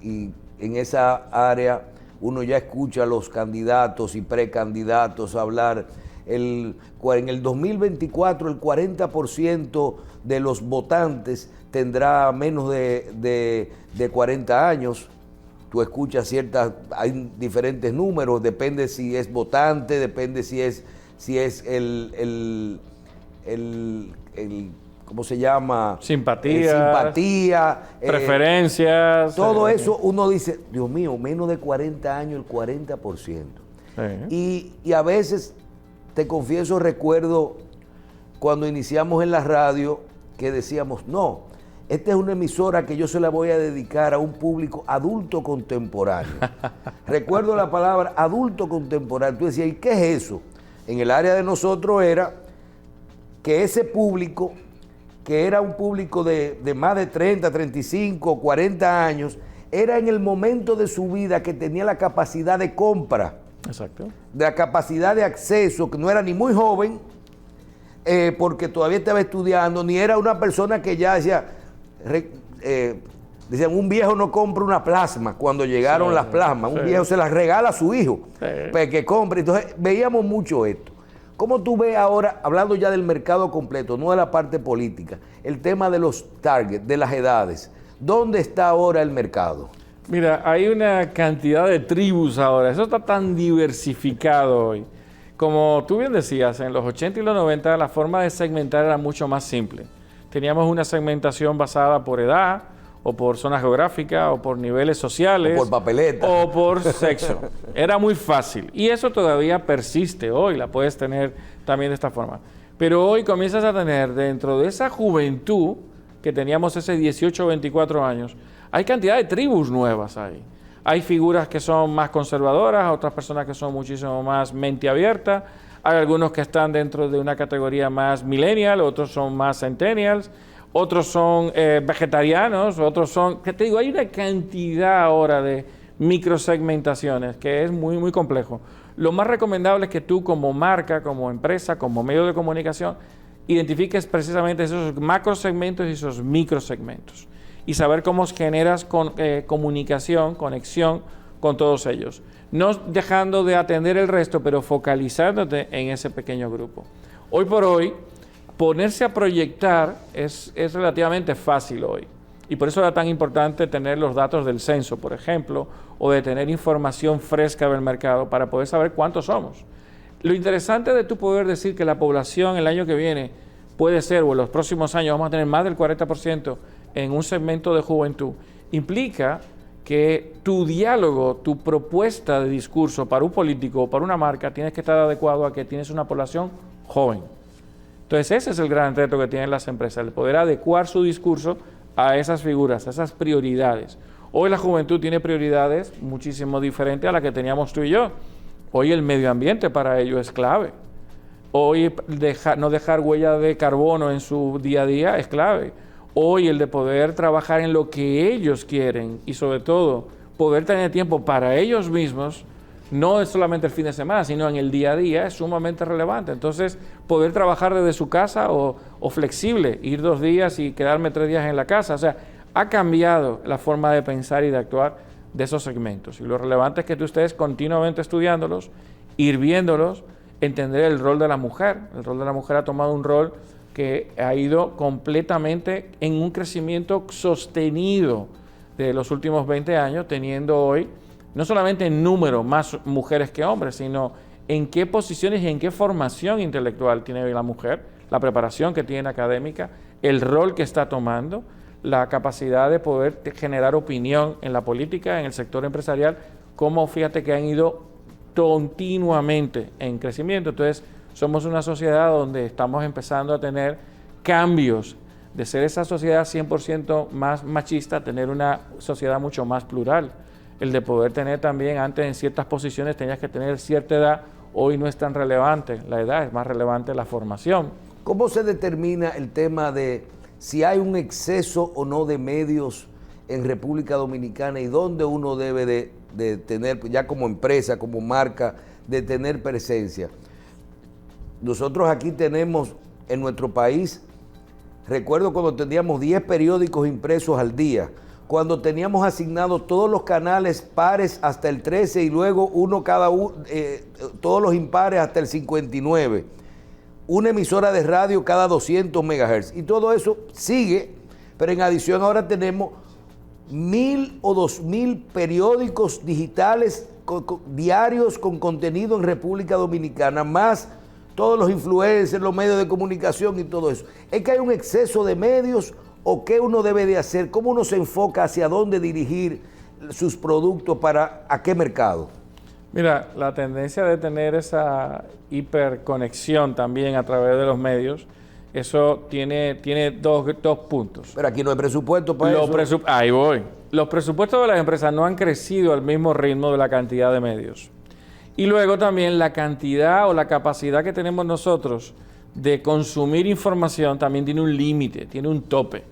en esa área uno ya escucha a los candidatos y precandidatos hablar. En el 2024 el 40% de los votantes tendrá menos de 40 años. Tú escuchas hay diferentes números, depende si es votante, depende si es el ¿cómo se llama? Simpatía, preferencias. Todo eso uno dice, Dios mío, menos de 40 años, el 40%. Y a veces, te confieso, recuerdo cuando iniciamos en la radio que decíamos, no, esta es una emisora que yo se la voy a dedicar a un público adulto contemporáneo. Recuerdo la palabra adulto contemporáneo. Tú decías, ¿y qué es eso? En el área de nosotros era que ese público, que era un público de más de 30, 35, 40 años, era en el momento de su vida que tenía la capacidad de compra. Exacto. De la capacidad de acceso, que no era ni muy joven, porque todavía estaba estudiando, ni era una persona que ya decía, decían, un viejo no compra una plasma cuando llegaron las plasmas, un viejo se las regala a su hijo, para que compre. Entonces veíamos mucho esto. ¿Cómo tú ves ahora, hablando ya del mercado completo, no de la parte política, el tema de los targets, de las edades? ¿Dónde está ahora el mercado? Mira, hay una cantidad de tribus ahora, eso está tan diversificado hoy. Como tú bien decías, en los 80 y los 90 la forma de segmentar era mucho más simple. Teníamos una segmentación basada por edad, o por zona geográfica, o por niveles sociales. O por papeleta. O por sexo. Era muy fácil. Y eso todavía persiste hoy, la puedes tener también de esta forma. Pero hoy comienzas a tener dentro de esa juventud, que teníamos ese 18 o 24 años, hay cantidad de tribus nuevas ahí. Hay figuras que son más conservadoras, otras personas que son muchísimo más mente abierta. Hay algunos que están dentro de una categoría más millennial, otros son más centennials, otros son vegetarianos, otros son... ¿Qué te digo? Hay una cantidad ahora de microsegmentaciones que es muy, muy complejo. Lo más recomendable es que tú como marca, como empresa, como medio de comunicación, identifiques precisamente esos macrosegmentos y esos microsegmentos y saber cómo generas comunicación, conexión con todos ellos. No dejando de atender el resto, pero focalizándote en ese pequeño grupo. Hoy por hoy, ponerse a proyectar es relativamente fácil hoy. Y por eso era tan importante tener los datos del censo, por ejemplo, o de tener información fresca del mercado para poder saber cuántos somos. Lo interesante de tú poder decir que la población el año que viene puede ser, o en los próximos años vamos a tener más del 40% en un segmento de juventud, implica que tu diálogo, tu propuesta de discurso para un político o para una marca tienes que estar adecuado a que tienes una población joven. Entonces ese es el gran reto que tienen las empresas, el poder adecuar su discurso a esas figuras, a esas prioridades. Hoy la juventud tiene prioridades muchísimo diferentes a las que teníamos tú y yo. Hoy el medio ambiente para ello es clave. Hoy no dejar huella de carbono en su día a día es clave. Hoy el de poder trabajar en lo que ellos quieren y sobre todo poder tener tiempo para ellos mismos, no es solamente el fin de semana, sino en el día a día, es sumamente relevante. Entonces, poder trabajar desde su casa o flexible, ir 2 días y quedarme 3 días en la casa, o sea, ha cambiado la forma de pensar y de actuar de esos segmentos. Y lo relevante es que tú estés continuamente estudiándolos, ir viéndolos, entender el rol de la mujer. El rol de la mujer ha tomado un rol que ha ido completamente en un crecimiento sostenido de los últimos 20 años, teniendo hoy no solamente en número más mujeres que hombres, sino en qué posiciones y en qué formación intelectual tiene la mujer, la preparación que tiene académica, el rol que está tomando, la capacidad de poder generar opinión en la política, en el sector empresarial, como fíjate que han ido continuamente en crecimiento. Entonces, somos una sociedad donde estamos empezando a tener cambios de ser esa sociedad 100% más machista, a tener una sociedad mucho más plural. El de poder tener también, antes en ciertas posiciones tenías que tener cierta edad, hoy no es tan relevante la edad, es más relevante la formación. ¿Cómo se determina el tema de si hay un exceso o no de medios en República Dominicana y dónde uno debe de tener, ya como empresa, como marca, de tener presencia? Nosotros aquí tenemos en nuestro país, recuerdo cuando teníamos 10 periódicos impresos al día, cuando teníamos asignados todos los canales pares hasta el 13 y luego uno cada uno, todos los impares hasta el 59, una emisora de radio cada 200 MHz, y todo eso sigue, pero en adición ahora tenemos 1.000 o 2.000 periódicos digitales diarios con contenido en República Dominicana, más todos los influencers, los medios de comunicación y todo eso. ¿Es que hay un exceso de medios o qué uno debe de hacer? ¿Cómo uno se enfoca hacia dónde dirigir sus productos para a qué mercado? Mira, la tendencia de tener esa hiperconexión también a través de los medios, eso tiene dos puntos. Pero aquí no hay presupuesto para eso. Ahí voy. Los presupuestos de las empresas no han crecido al mismo ritmo de la cantidad de medios. Y luego también la cantidad o la capacidad que tenemos nosotros de consumir información también tiene un límite, tiene un tope.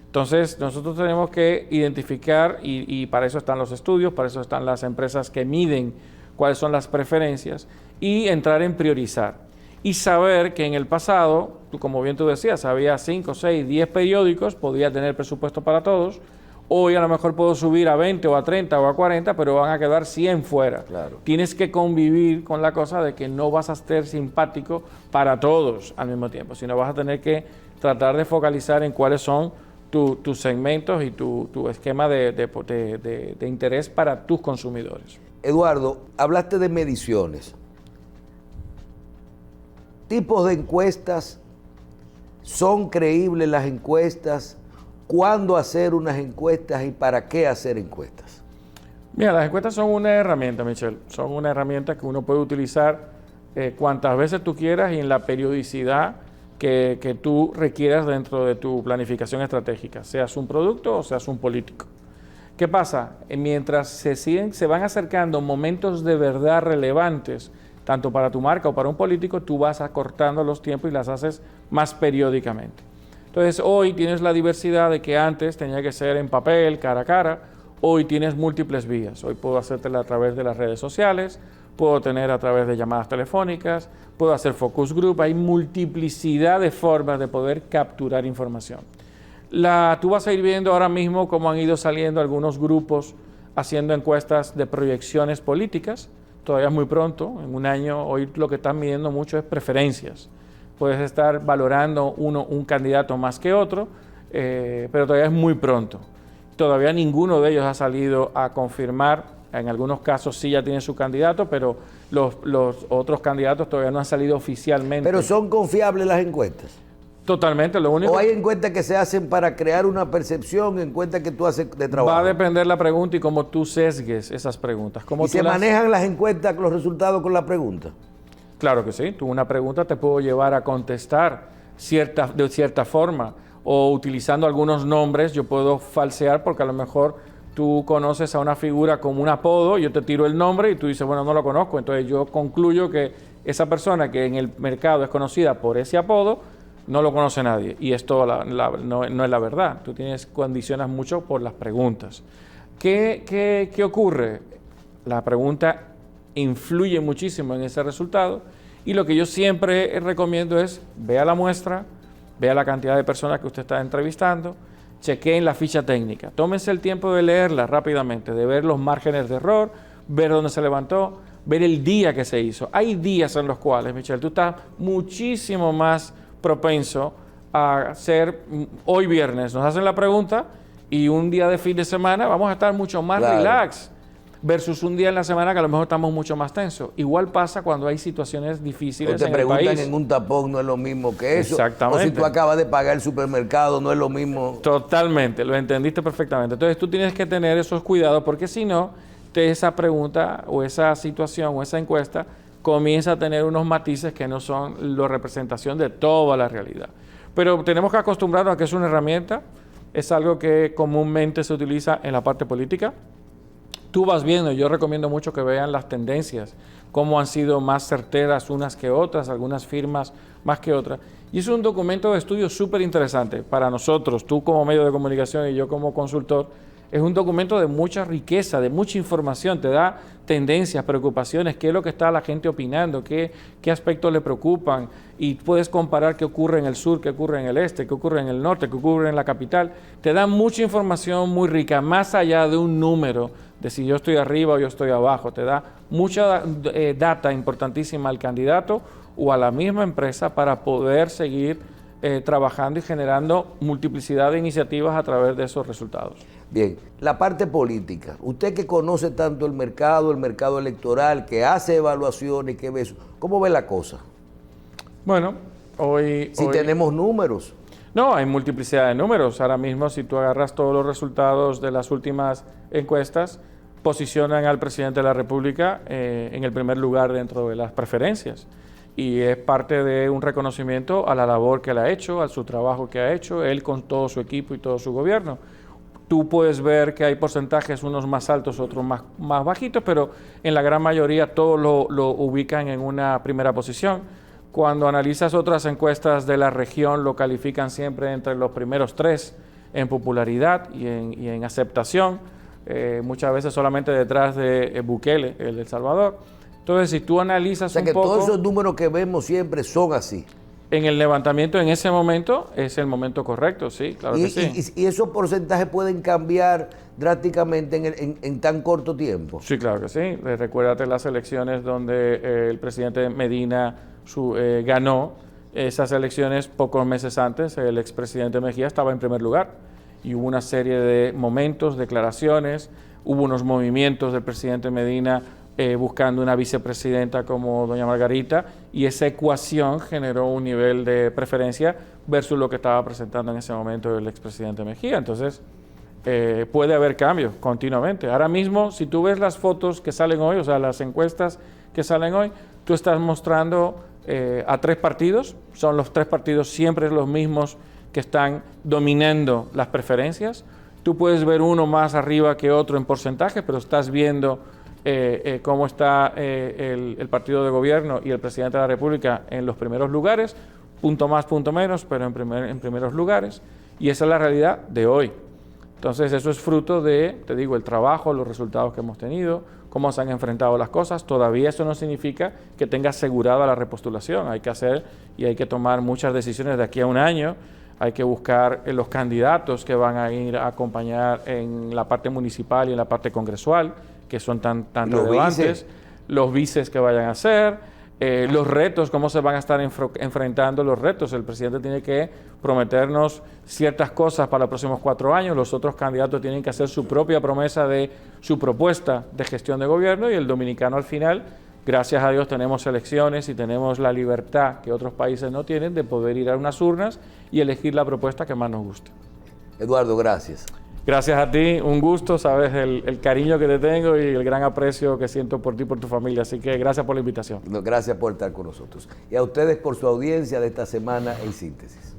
Entonces, nosotros tenemos que identificar, y para eso están los estudios, para eso están las empresas que miden cuáles son las preferencias, y entrar en priorizar. Y saber que en el pasado, como bien tú decías, había 5, 6, 10 periódicos, podía tener presupuesto para todos. Hoy a lo mejor puedo subir a 20 o a 30 o a 40, pero van a quedar 100 fuera. Claro. Tienes que convivir con la cosa de que no vas a ser simpático para todos al mismo tiempo, sino vas a tener que tratar de focalizar en cuáles son tus segmentos y tu esquema de interés para tus consumidores. Eduardo, hablaste de mediciones. Tipos de encuestas, ¿son creíbles las encuestas? ¿Cuándo hacer unas encuestas y para qué hacer encuestas? Mira, las encuestas son una herramienta, Michelle. Son una herramienta que uno puede utilizar cuantas veces tú quieras y en la periodicidad que tú requieras dentro de tu planificación estratégica, seas un producto o seas un político. ¿Qué pasa? Mientras se van acercando momentos de verdad relevantes, tanto para tu marca o para un político, tú vas acortando los tiempos y las haces más periódicamente. Entonces, hoy tienes la diversidad de que antes tenía que ser en papel, cara a cara. Hoy tienes múltiples vías. Hoy puedo hacértela a través de las redes sociales, puedo tener a través de llamadas telefónicas, puedo hacer focus group. Hay multiplicidad de formas de poder capturar información. Tú vas a ir viendo ahora mismo cómo han ido saliendo algunos grupos haciendo encuestas de proyecciones políticas. Todavía es muy pronto, en un año. Hoy lo que están midiendo mucho es preferencias. Puedes estar valorando un candidato más que otro, pero todavía es muy pronto. Todavía ninguno de ellos ha salido a confirmar. En algunos casos sí ya tienen su candidato, pero los otros candidatos todavía no han salido oficialmente. ¿Pero son confiables las encuestas? Totalmente, lo único... ¿O hay encuestas que se hacen para crear una percepción, encuestas que tú haces de trabajo? Va a depender la pregunta y cómo tú sesgues esas preguntas. ¿Y se manejan las encuestas, los resultados con la pregunta? Claro que sí. Tú una pregunta te puedo llevar a contestar de cierta forma, o utilizando algunos nombres yo puedo falsear porque a lo mejor tú conoces a una figura como un apodo, yo te tiro el nombre y tú dices, bueno, no lo conozco. Entonces yo concluyo que esa persona que en el mercado es conocida por ese apodo, no lo conoce nadie. Y esto no es la verdad. Tú condicionas mucho por las preguntas. ¿Qué ocurre? La pregunta influye muchísimo en ese resultado y lo que yo siempre recomiendo es vea la muestra, vea la cantidad de personas que usted está entrevistando, chequeen la ficha técnica, tómense el tiempo de leerla rápidamente, de ver los márgenes de error, ver dónde se levantó, ver el día que se hizo. Hay días en los cuales, Michelle, tú estás muchísimo más propenso a ser, hoy viernes nos hacen la pregunta y un día de fin de semana vamos a estar mucho más relax versus un día en la semana que a lo mejor estamos mucho más tensos. Igual pasa cuando hay situaciones difíciles en el país. O te preguntan en un tapón, no es lo mismo que eso. Exactamente. O si tú acabas de pagar el supermercado, no es lo mismo. Totalmente, lo entendiste perfectamente. Entonces tú tienes que tener esos cuidados porque si no, esa pregunta o esa situación o esa encuesta comienza a tener unos matices que no son la representación de toda la realidad. Pero tenemos que acostumbrarnos a que es una herramienta, es algo que comúnmente se utiliza en la parte política. Tú vas viendo, yo recomiendo mucho que vean las tendencias, cómo han sido más certeras unas que otras, algunas firmas más que otras. Y es un documento de estudio súper interesante para nosotros, tú como medio de comunicación y yo como consultor. Es un documento de mucha riqueza, de mucha información, te da tendencias, preocupaciones, qué es lo que está la gente opinando, qué aspectos le preocupan y puedes comparar qué ocurre en el sur, qué ocurre en el este, qué ocurre en el norte, qué ocurre en la capital. Te da mucha información muy rica, más allá de un número, de si yo estoy arriba o yo estoy abajo. Te da mucha data importantísima al candidato o a la misma empresa para poder seguir trabajando y generando multiplicidad de iniciativas a través de esos resultados. Bien, la parte política. Usted que conoce tanto el mercado electoral, que hace evaluaciones, que ve eso, ¿cómo ve la cosa? Bueno, hoy tenemos números. No, hay multiplicidad de números. Ahora mismo, si tú agarras todos los resultados de las últimas encuestas, posicionan al presidente de la República en el primer lugar dentro de las preferencias. Y es parte de un reconocimiento a la labor que él ha hecho, a su trabajo que ha hecho, él con todo su equipo y todo su gobierno. Tú puedes ver que hay porcentajes, unos más altos, otros más bajitos, pero en la gran mayoría todos lo ubican en una primera posición. Cuando analizas otras encuestas de la región, lo califican siempre entre los primeros 3 en popularidad y en aceptación, muchas veces solamente detrás de Bukele, el de El Salvador. Entonces, si tú analizas un poco... todos esos números que vemos siempre son así. En el levantamiento en ese momento es el momento correcto, sí, claro que sí. ¿Y esos porcentajes pueden cambiar drásticamente en tan corto tiempo? Sí, claro que sí. Recuérdate las elecciones donde el presidente Medina ganó. Esas elecciones pocos meses antes, el expresidente Mejía estaba en primer lugar y hubo una serie de momentos, declaraciones, hubo unos movimientos del presidente Medina buscando una vicepresidenta como doña Margarita, y esa ecuación generó un nivel de preferencia versus lo que estaba presentando en ese momento el expresidente Mejía. Entonces, puede haber cambios continuamente. Ahora mismo, si tú ves las fotos que salen hoy, o sea, las encuestas que salen hoy, tú estás mostrando a 3 partidos, son los 3 partidos siempre los mismos que están dominando las preferencias. Tú puedes ver uno más arriba que otro en porcentaje, pero estás viendo cómo está el partido de gobierno y el presidente de la República en los primeros lugares, punto más, punto menos, pero en primeros lugares, y esa es la realidad de hoy. Entonces eso es fruto de, te digo, el trabajo, los resultados que hemos tenido, cómo se han enfrentado las cosas. Todavía eso no significa que tenga asegurada la repostulación, hay que hacer y hay que tomar muchas decisiones de aquí a un año. Hay que buscar los candidatos que van a ir a acompañar en la parte municipal y en la parte congresual, que son tan relevantes, los vices que vayan a hacer, los retos, cómo se van a estar enfrentando los retos. El presidente tiene que prometernos ciertas cosas para los próximos 4 años, los otros candidatos tienen que hacer su propia promesa de su propuesta de gestión de gobierno, y el dominicano al final, gracias a Dios, tenemos elecciones y tenemos la libertad que otros países no tienen de poder ir a unas urnas y elegir la propuesta que más nos guste. Eduardo, gracias. Gracias a ti, un gusto, sabes el cariño que te tengo y el gran aprecio que siento por ti y por tu familia, así que gracias por la invitación. Gracias por estar con nosotros. Y a ustedes por su audiencia de esta semana en Síntesis.